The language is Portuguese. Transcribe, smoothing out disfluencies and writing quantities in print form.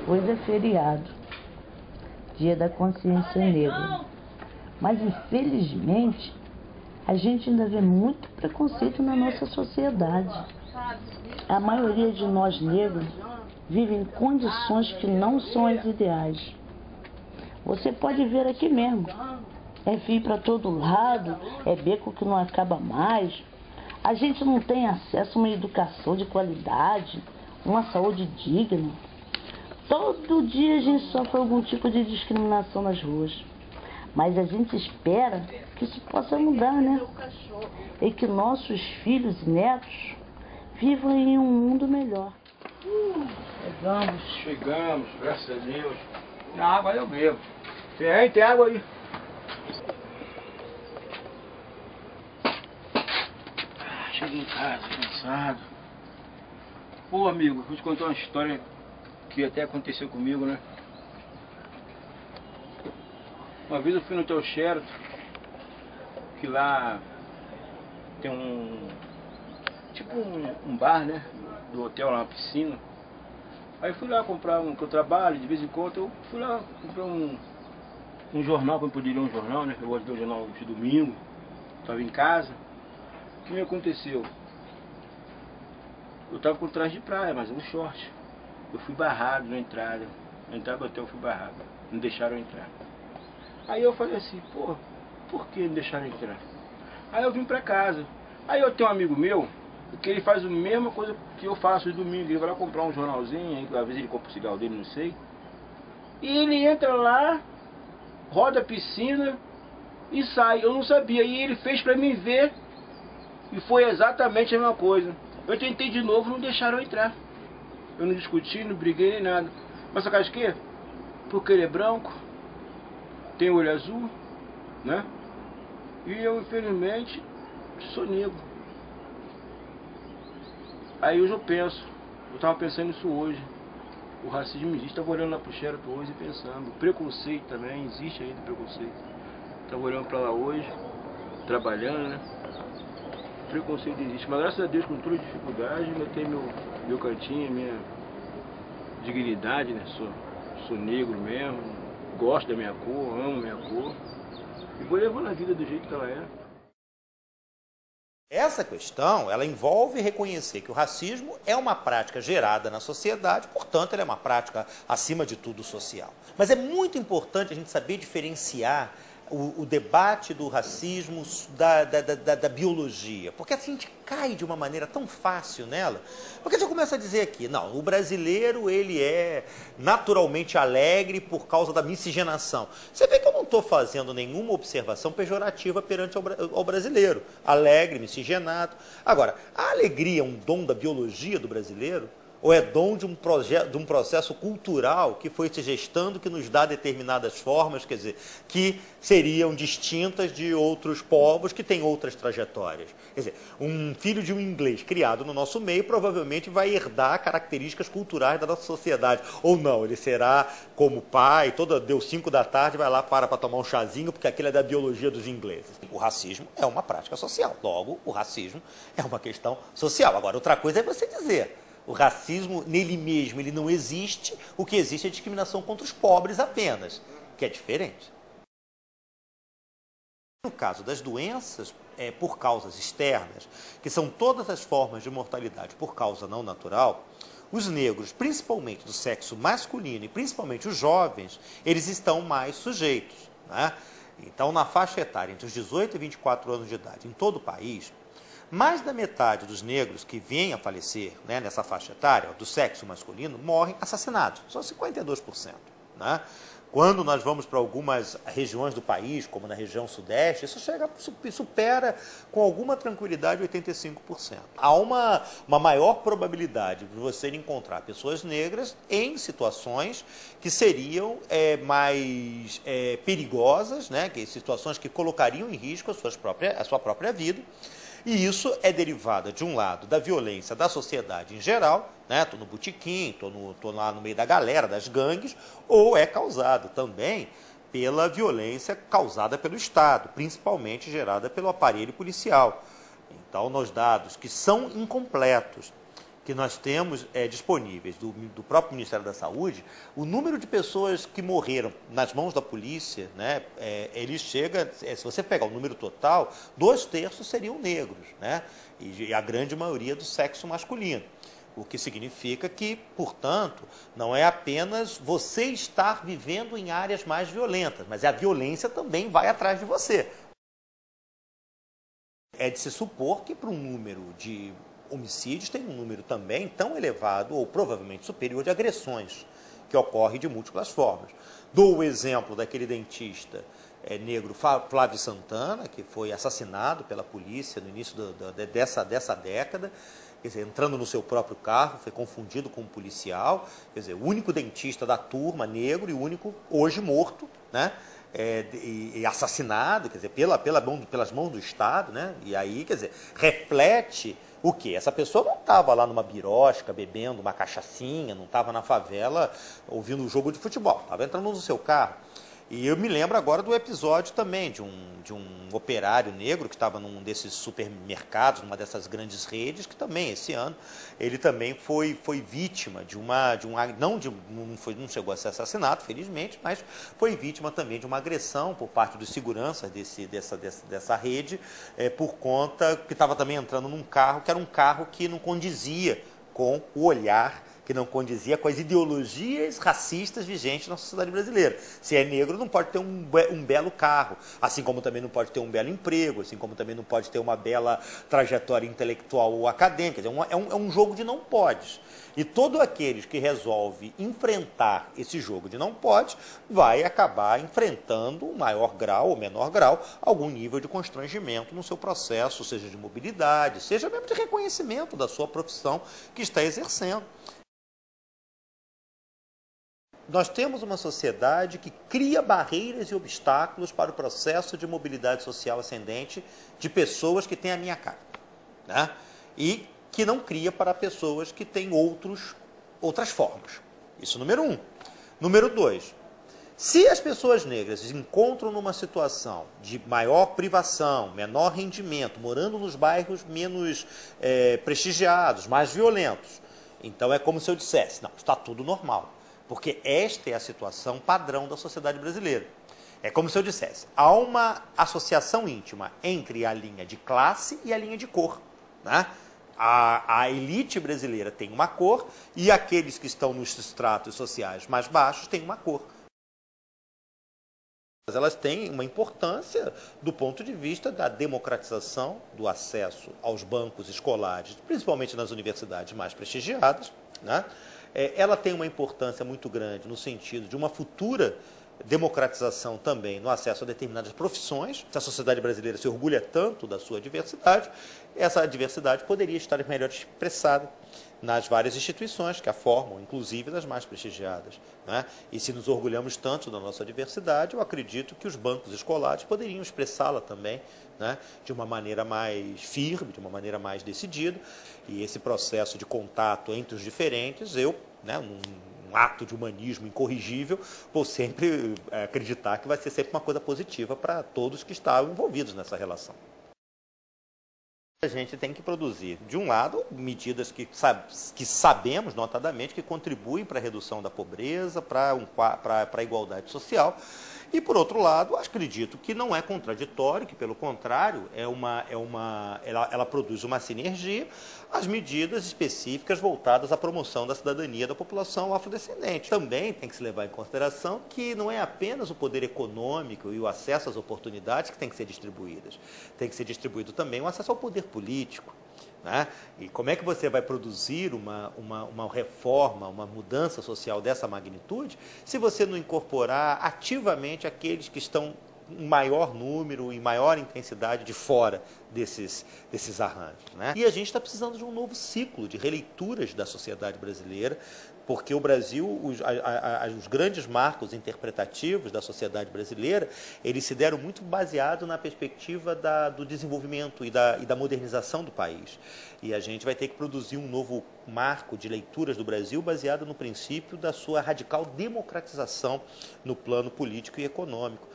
Hoje é feriado, Dia da Consciência Negra. Mas, infelizmente, a gente ainda vê muito preconceito na nossa sociedade. A maioria de nós negros vive em condições que não são as ideais. Você pode ver aqui mesmo. É fio para todo lado, é beco que não acaba mais. A gente não tem acesso a uma educação de qualidade, uma saúde digna. Todo dia a gente sofre algum tipo de discriminação nas ruas. Mas a gente espera que isso possa mudar, né? E que nossos filhos e netos vivam em um mundo melhor. Chegamos, graças a Deus. Na água eu bebo. Tem água aí. Cheguei em casa, cansado. Pô, amigo, vou te contar uma história que até aconteceu comigo, né? Uma vez eu fui no teu Sheraton, que lá tem um bar, né? Do hotel lá, uma piscina. Aí fui lá comprar que eu trabalho, de vez em quando eu fui lá comprar um jornal, para eu poder ler um jornal, né? Eu gosto de ler o jornal de domingo, estava em casa. O que me aconteceu? Eu estava com traje de praia, mas um short. Eu fui barrado na entrada. Na entrada do hotel eu fui barrado. Não deixaram eu entrar. Aí eu falei assim, pô, por que não deixaram eu entrar? Aí eu vim pra casa. Aí eu tenho um amigo meu, que ele faz a mesma coisa que eu faço de domingo. Ele vai lá comprar um jornalzinho, aí às vezes ele compra o cigarro dele, não sei. E ele entra lá, roda a piscina e sai. Eu não sabia. E ele fez pra mim ver. E foi exatamente a mesma coisa. Eu tentei de novo, não deixaram eu entrar. Eu não discuti, não briguei nem nada. Mas sabe o que? Porque ele é branco, tem olho azul, né? E eu, infelizmente, sou negro. Aí hoje eu penso, eu tava pensando nisso hoje. O racismo existe, tava olhando lá pro Sheraton hoje e pensando. O preconceito também, existe ainda preconceito. Tava olhando pra lá hoje, trabalhando, né? Preconceito existe, mas graças a Deus, com toda dificuldade, eu tenho meu cantinho, minha dignidade, né? Sou negro mesmo, gosto da minha cor, amo minha cor e vou levando a vida do jeito que ela é. Essa questão, ela envolve reconhecer que o racismo é uma prática gerada na sociedade, portanto, ela é uma prática, acima de tudo, social. Mas é muito importante a gente saber diferenciar o debate do racismo da biologia, porque assim a gente cai de uma maneira tão fácil nela, porque você começa a dizer aqui, não, o brasileiro ele é naturalmente alegre por causa da miscigenação. Você vê que eu não estou fazendo nenhuma observação pejorativa perante ao brasileiro, alegre, miscigenado. Agora, a alegria é um dom da biologia do brasileiro? Ou é dom de um processo cultural que foi se gestando, que nos dá determinadas formas, quer dizer, que seriam distintas de outros povos que têm outras trajetórias. Quer dizer, um filho de um inglês criado no nosso meio provavelmente vai herdar características culturais da nossa sociedade. Ou não, ele será como pai, deu 5 da tarde, vai lá para tomar um chazinho, porque aquilo é da biologia dos ingleses. O racismo é uma prática social, logo o racismo é uma questão social. Agora, outra coisa é você dizer... O racismo, nele mesmo, ele não existe. O que existe é a discriminação contra os pobres apenas, que é diferente. No caso das doenças por causas externas, que são todas as formas de mortalidade por causa não natural, os negros, principalmente do sexo masculino e principalmente os jovens, eles estão mais sujeitos, né? Então, na faixa etária entre os 18 e 24 anos de idade, em todo o país, mais da metade dos negros que vêm a falecer, né, nessa faixa etária, do sexo masculino, morrem assassinados, só 52%. Né? Quando nós vamos para algumas regiões do país, como na região sudeste, isso supera com alguma tranquilidade 85%. Há uma maior probabilidade de você encontrar pessoas negras em situações que seriam mais perigosas, né, situações que colocariam em risco a sua própria vida. E isso é derivado, de um lado, da violência da sociedade em geral, né? Estou no botequim, estou lá no meio da galera, das gangues, ou é causado também pela violência causada pelo Estado, principalmente gerada pelo aparelho policial. Então, nos dados que são incompletos, que nós temos disponíveis do próprio Ministério da Saúde, o número de pessoas que morreram nas mãos da polícia, né, ele chega, se você pegar o número total, 2/3 seriam negros, né, e a grande maioria do sexo masculino. O que significa que, portanto, não é apenas você estar vivendo em áreas mais violentas, mas a violência também vai atrás de você. É de se supor que para um número de homicídios tem um número também tão elevado ou provavelmente superior de agressões, que ocorre de múltiplas formas. Dou o exemplo daquele dentista negro Flávio Santana, que foi assassinado pela polícia no início dessa década, quer dizer, entrando no seu próprio carro, foi confundido com um policial, quer dizer, o único dentista da turma negro e o único hoje morto, né? E assassinado, quer dizer, pelas mãos do Estado, né? E aí, quer dizer, reflete o quê? Essa pessoa não estava lá numa birosca, bebendo uma cachaçinha, não estava na favela ouvindo um jogo de futebol, estava entrando no seu carro. E eu me lembro agora do episódio também de um operário negro que estava num desses supermercados, numa dessas grandes redes, que também, esse ano, ele também foi vítima não chegou a ser assassinado, felizmente, mas foi vítima também de uma agressão por parte dos seguranças dessa rede, por conta que estava também entrando num carro, que era um carro que não condizia com o olhar, que não condizia com as ideologias racistas vigentes na sociedade brasileira. Se é negro, não pode ter um belo carro, assim como também não pode ter um belo emprego, assim como também não pode ter uma bela trajetória intelectual ou acadêmica. É um jogo de não podes. E todo aqueles que resolve enfrentar esse jogo de não pode, vai acabar enfrentando um maior grau ou menor grau, algum nível de constrangimento no seu processo, seja de mobilidade, seja mesmo de reconhecimento da sua profissão que está exercendo. Nós temos uma sociedade que cria barreiras e obstáculos para o processo de mobilidade social ascendente de pessoas que têm a minha cara, né? E que não cria para pessoas que têm outras formas. Isso número 1. Número 2, se as pessoas negras se encontram numa situação de maior privação, menor rendimento, morando nos bairros menos prestigiados, mais violentos, então é como se eu dissesse, não, está tudo normal. Porque esta é a situação padrão da sociedade brasileira. É como se eu dissesse, há uma associação íntima entre a linha de classe e a linha de cor, né? A elite brasileira tem uma cor e aqueles que estão nos estratos sociais mais baixos têm uma cor. Elas têm uma importância do ponto de vista da democratização do acesso aos bancos escolares, principalmente nas universidades mais prestigiadas, né? Ela tem uma importância muito grande no sentido de uma futura democratização também no acesso a determinadas profissões. Se a sociedade brasileira se orgulha tanto da sua diversidade, essa diversidade poderia estar melhor expressada nas várias instituições que a formam, inclusive das mais prestigiadas, né? E se nos orgulhamos tanto da nossa diversidade, eu acredito que os bancos escolares poderiam expressá-la também, né? De uma maneira mais firme, de uma maneira mais decidida. E esse processo de contato entre os diferentes, né, um ato de humanismo incorrigível, vou sempre acreditar que vai ser sempre uma coisa positiva para todos que estão envolvidos nessa relação. A gente tem que produzir, de um lado, medidas que sabemos, notadamente, que contribuem para a redução da pobreza, para a igualdade social. E, por outro lado, acredito que não é contraditório, que, pelo contrário, ela produz uma sinergia às medidas específicas voltadas à promoção da cidadania da população afrodescendente. Também tem que se levar em consideração que não é apenas o poder econômico e o acesso às oportunidades que tem que ser distribuídas. Tem que ser distribuído também o acesso ao poder político, né? E como é que você vai produzir uma reforma, uma mudança social dessa magnitude, se você não incorporar ativamente aqueles que estão em maior número, em maior intensidade de fora desses arranjos, né? E a gente está precisando de um novo ciclo de releituras da sociedade brasileira, porque o Brasil, os grandes marcos interpretativos da sociedade brasileira, eles se deram muito baseado na perspectiva do desenvolvimento e da modernização do país. E a gente vai ter que produzir um novo marco de leituras do Brasil baseado no princípio da sua radical democratização no plano político e econômico.